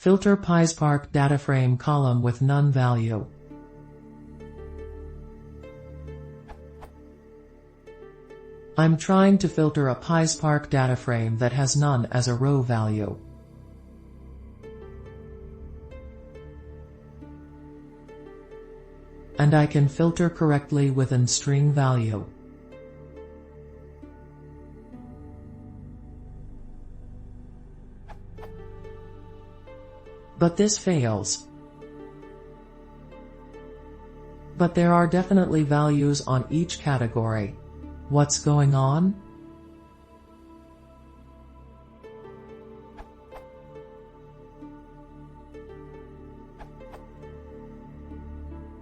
Filter Pyspark dataframe column with none value. I'm trying to filter a Pyspark dataframe that has none as a row value. And I can filter correctly within string value. But this fails. But there are definitely values on each category. What's going on?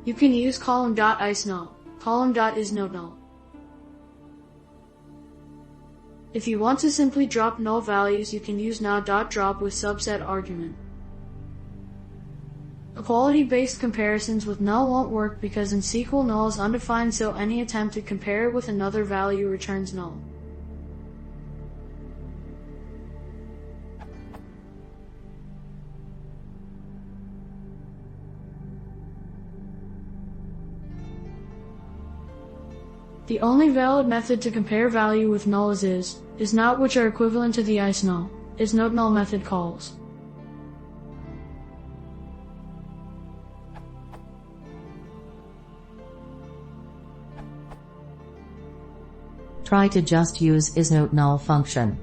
You can use column.isNull. Column.isNoNull. If you want to simply drop null values, you can use now.drop with subset argument. Equality-based comparisons with null won't work because in SQL null is undefined, so any attempt to compare it with another value returns null. The only valid method to compare value with null is not, which are equivalent to the isNull, isNoteNull method calls. Try to just use isNoteNull function.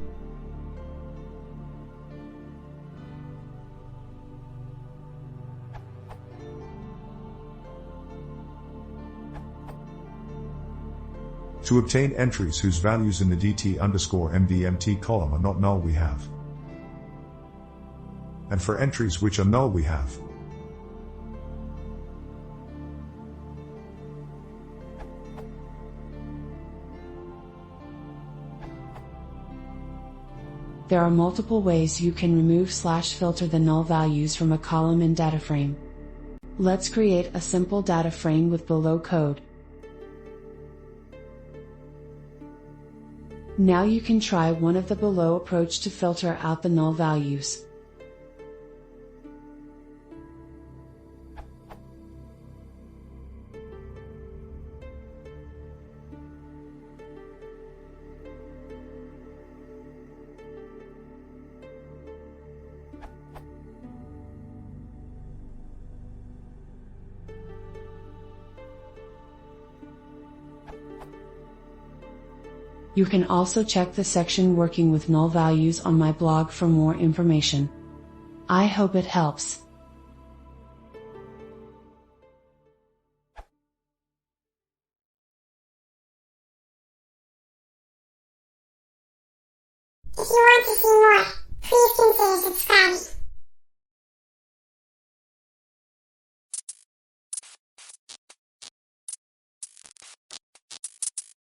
To obtain entries whose values in the dt_mdmt column are not null, we have. And for entries which are null, we have. There are multiple ways you can remove/filter the null values from a column in dataframe. Let's create a simple dataframe with below code. Now you can try one of the below approach to filter out the null values. You can also check the section Working with Null Values on my blog for more information. I hope it helps. If you want to see more, please consider subscribing.